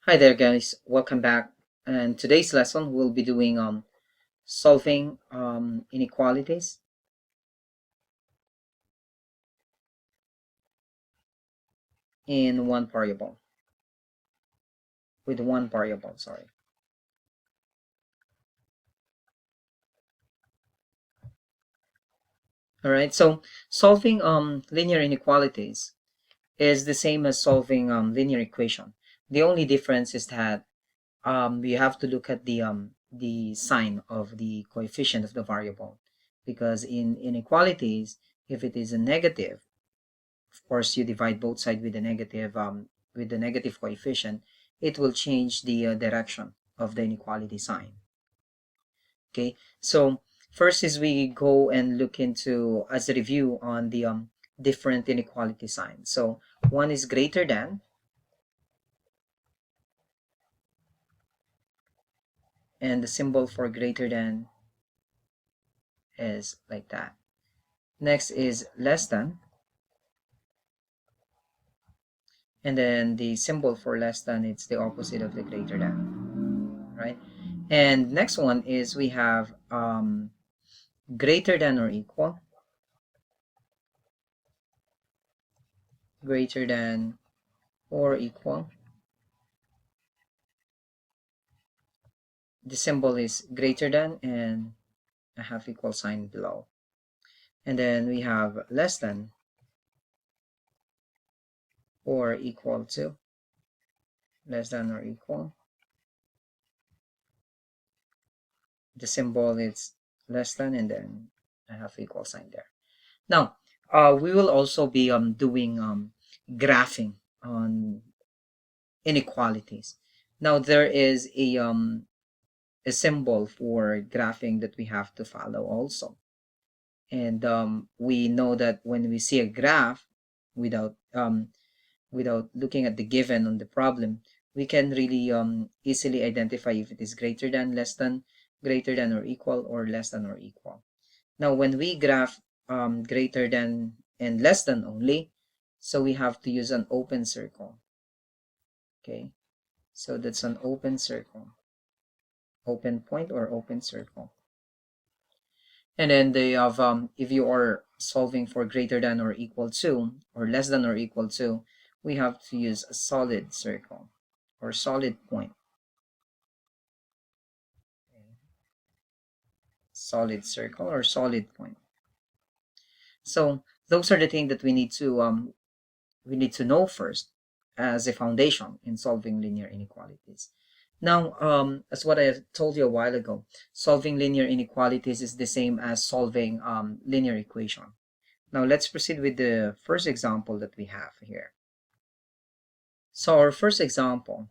Hi there guys, welcome back. And today's lesson we'll be doing solving inequalities in one variable with one variable, sorry. All right, so solving linear inequalities is the same as solving linear equation. The only difference is that you have to look at the sign of the coefficient of the variable, because in inequalities, if it is a negative, of course you divide both sides with the negative coefficient, it will change the direction of the inequality sign. Okay, so first is we go and look into as a review on the different inequality signs. So one is greater than, and the symbol for greater than is like that. Next is less than, and then the symbol for less than, it's the opposite of the greater than, right? And next one is we have greater than or equal, greater than or equal. The symbol is greater than and a half equal sign below. And then we have less than or equal to, less than or equal. The symbol is less than and then a half equal sign there. Now, we will also be doing graphing on inequalities. Now, there is a symbol for graphing that we have to follow also. And we know that when we see a graph without without looking at the given on the problem, we can really easily identify if it is greater than, less than, greater than or equal, or less than or equal. Now, when we graph greater than and less than only, so we have to use an open circle. Okay, so that's an open circle, open point or open circle. And then they have if you are solving for greater than or equal to or less than or equal to, we have to use a solid circle or solid point. Solid circle or solid point. So those are the things that we need to know first as a foundation in solving linear inequalities. Now, as what I told you a while ago, solving linear inequalities is the same as solving linear equation. Now let's proceed with the first example that we have here. So our first example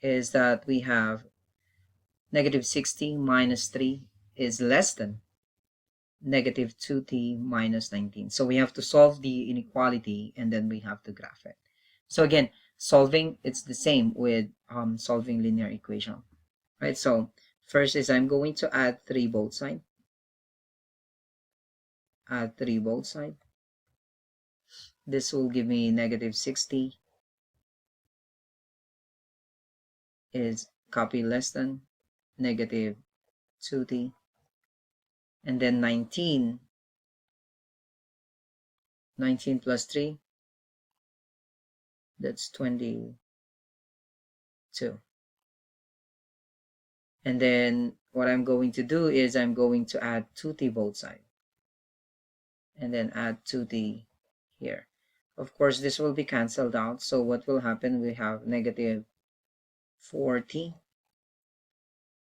is that we have negative 60 minus 3 is less than negative 2t minus 19. So we have to solve the inequality and then we have to graph it. So again, solving, it's the same with solving linear equation, right? So first is I'm going to add 3 both sides. Add 3 both sides. This will give me negative 60 is copy less than negative 2t, and then 19 plus 3, that's 22. And then what I'm going to do is I'm going to add 2t both sides, and then add 2t here. Of course, this will be canceled out, so what will happen, we have negative 4t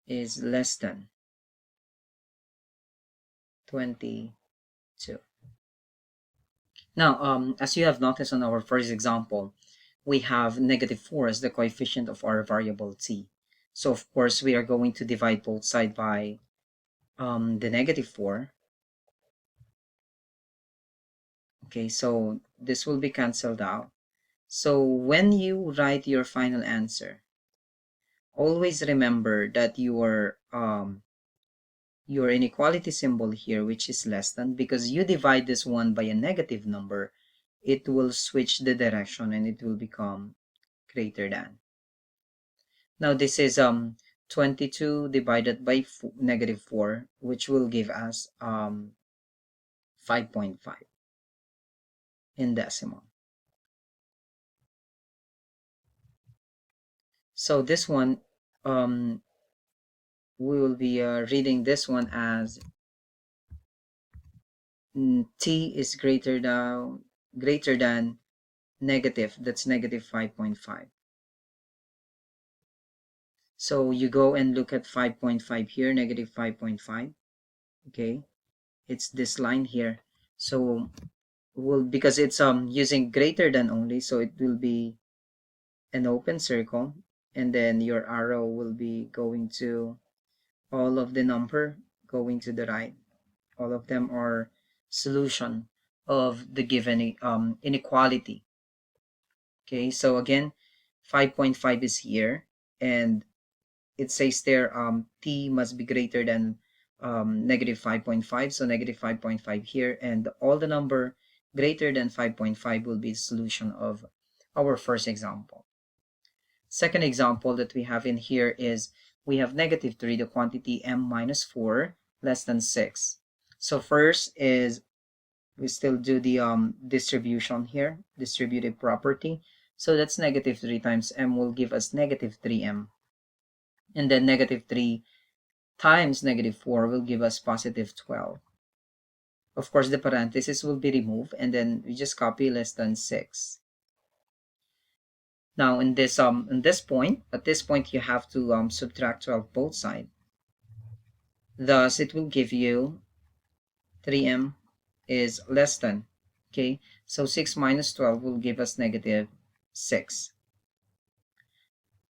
is less than 22. Now, as you have noticed on our first example, we have negative 4 as the coefficient of our variable t. So of course, we are going to divide both sides by the negative 4. Okay, so this will be canceled out. So when you write your final answer, always remember that your inequality symbol here, which is less than, because you divide this one by a negative number, it will switch the direction and it will become greater than. Now this is 22 divided by negative 4, which will give us 5.5 in decimal. So this one, we will be reading this one as t is greater than negative, that's negative 5.5. So you go and look at 5.5 here, negative 5.5. Okay, it's this line here. So will, because it's using greater than only, so it will be an open circle, and then your arrow will be going to all of the number going to the right. All of them are solution of the given inequality. Okay, so again, 5.5 is here, and it says there t must be greater than negative 5.5, so negative 5.5 here, and all the number greater than 5.5 will be the solution of our first example. Second example that we have in here is we have negative 3, the quantity m minus 4 less than 6. So first is we still do the distribution here, distributive property. So that's negative 3 times m will give us negative 3m. And then negative 3 times negative 4 will give us positive 12. Of course, the parenthesis will be removed, and then we just copy less than 6. Now in this point, at this point, you have to subtract 12 both sides. Thus, it will give you 3m is less than, okay? So 6 minus 12 will give us negative 6.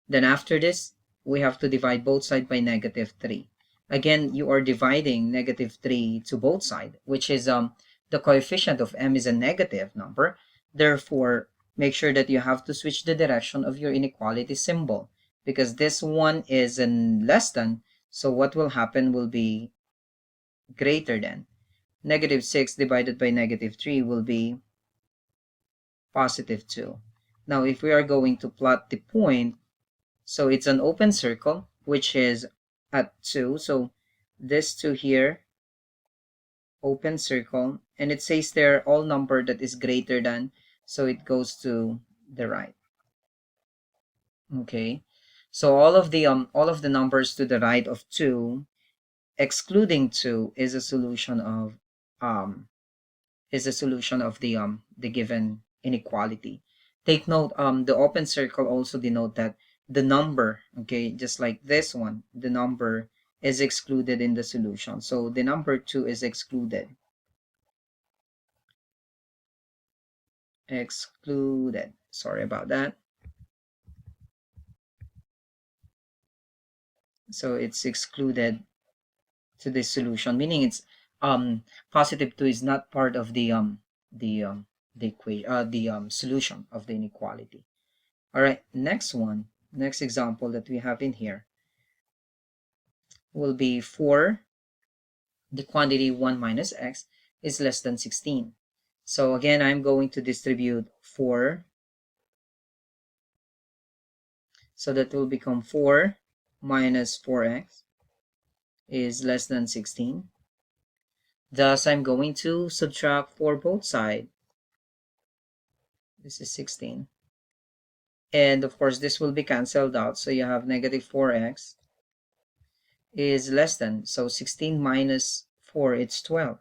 Then after this, we have to divide both sides by negative 3. Again, you are dividing negative 3 to both sides, which is the coefficient of m is a negative number. Therefore, make sure that you have to switch the direction of your inequality symbol, because this one is less than, so what will happen will be greater than. Negative 6 divided by negative 3 will be positive 2. Now, if we are going to plot the point, so it's an open circle, which is at 2. So this 2 here, open circle, and it says there all number that is greater than, so it goes to the right. Okay, so all of the numbers to the right of 2, excluding 2, is a solution of the given inequality. Take note, the open circle also denote that the number, okay, just like this one, the number is excluded in the solution. So the number 2 is excluded. Excluded. Sorry about that. So it's excluded to this solution, meaning it's positive 2 is not part of the equation, the solution of the inequality. All right, next example that we have in here will be for the quantity 1 minus x is less than 16. So again, I'm going to distribute 4. So that will become 4 minus 4x is less than 16. Thus, I'm going to subtract 4 both sides. This is 16. And of course, this will be canceled out. So you have negative 4x is less than. So 16 minus 4, it's 12.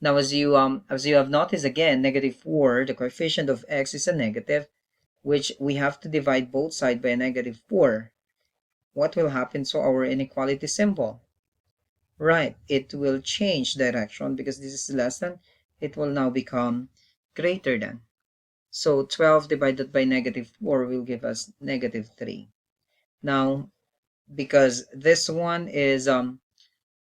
Now, as you have noticed again, negative 4, the coefficient of x is a negative, which we have to divide both sides by a negative 4. What will happen to our inequality symbol? Right, it will change direction because this is less than. It will now become greater than. So 12 divided by negative 4 will give us negative 3. Now, because this one is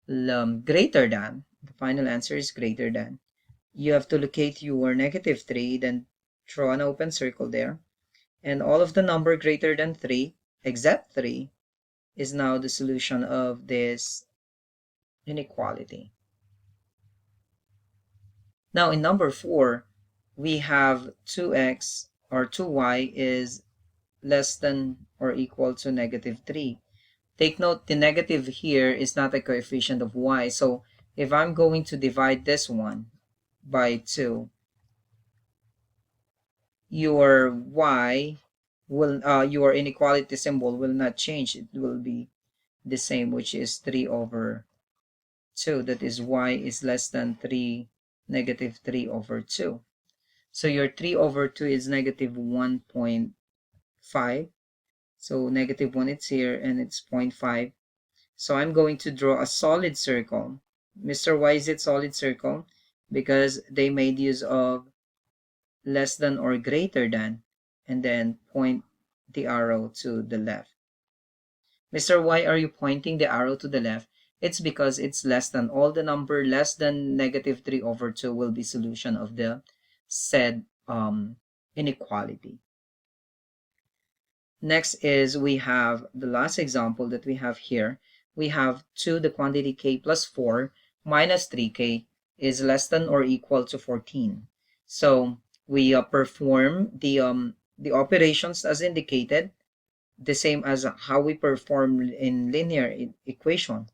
greater than, the final answer is greater than, you have to locate your negative 3, then draw an open circle there. And all of the number greater than 3, except 3, is now the solution of this inequality. Now in number 4, we have 2x or 2y is less than or equal to -3. Take note, the negative here is not a coefficient of y. So if I'm going to divide this one by 2, your y will, your inequality symbol will not change. It will be the same, which is 3/2. That is y is less than -3/2. So your 3/2 is -1.5. So -1 it's here and it's 0.5. So I'm going to draw a solid circle. Mr. Why is it solid circle? Because they made use of less than or greater than, and then point the arrow to the left. Mr. Why are you pointing the arrow to the left? It's because it's less than. All the number less than -3/2 will be solution of the said inequality. Next is we have the last example that we have here. We have 2, the quantity k plus 4 minus 3k is less than or equal to 14. So we perform the operations as indicated, the same as how we perform in linear equation.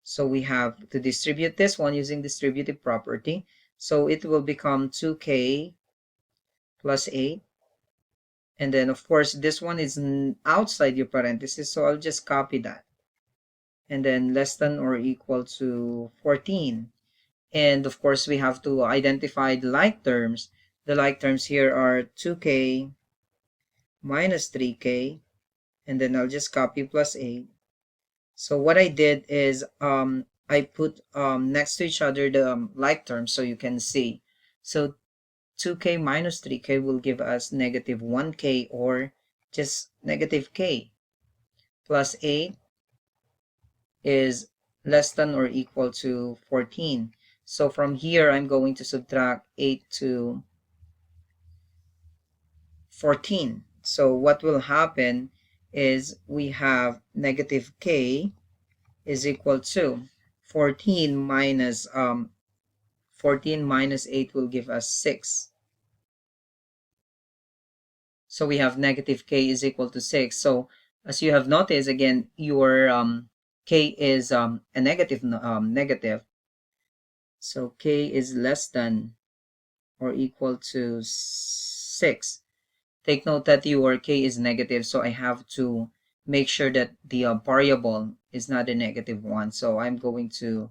So we have to distribute this one using distributive property. So it will become 2k plus 8. And then, of course, this one is outside your parentheses, so I'll just copy that. And then less than or equal to 14. And, of course, we have to identify the like terms. The like terms here are 2k minus 3k. And then I'll just copy plus 8. So what I did is I put next to each other the like terms so you can see. So 2k minus 3k will give us -1k, or just -k, plus 8 is less than or equal to 14. So from here, I'm going to subtract 8 to 14. So what will happen is we have -k is equal to 14 minus 8 will give us 6. So we have -k is equal to 6. So as you have noticed, again, your k is a negative. So k is less than or equal to 6. Take note that your k is negative, so I have to make sure that the variable is not a -1. So I'm going to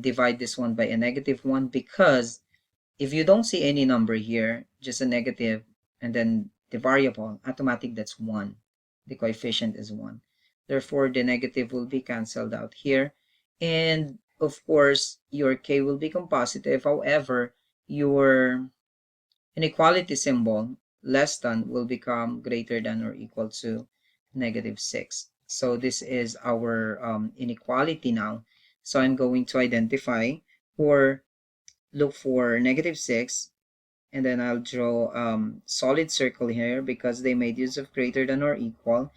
divide this one by a -1, because if you don't see any number here, just a negative, and then the variable, automatic, that's 1. The coefficient is 1. Therefore, the negative will be canceled out here. And of course, your k will become positive. However, your inequality symbol, less than, will become greater than or equal to -6. So this is our inequality now. So I'm going to identify or look for -6, and then I'll draw solid circle here because they made use of greater than or equal.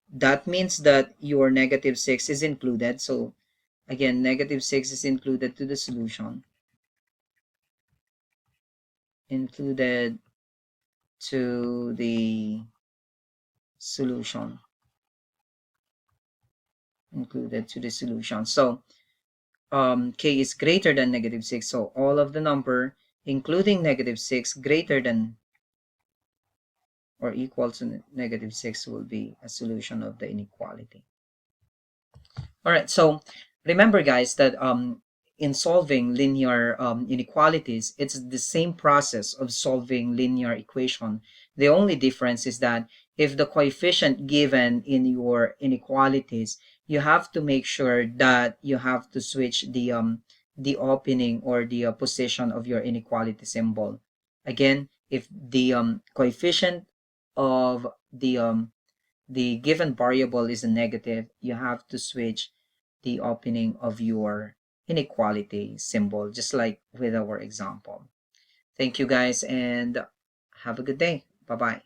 That means that your -6 is included. So again, -6 is included to the solution. Included to the solution. Included to the solution. So k is greater than -6. So all of the number, including -6, greater than or equal to -6 will be a solution of the inequality. All right, so remember, guys, that in solving linear inequalities, it's the same process of solving linear equation. The only difference is that if the coefficient given in your inequalities, you have to make sure that you have to switch the opening or the position of your inequality symbol. Again, if the coefficient of the given variable is a negative, you have to switch the opening of your inequality symbol, just like with our example. Thank you, guys, and have a good day. Bye-bye.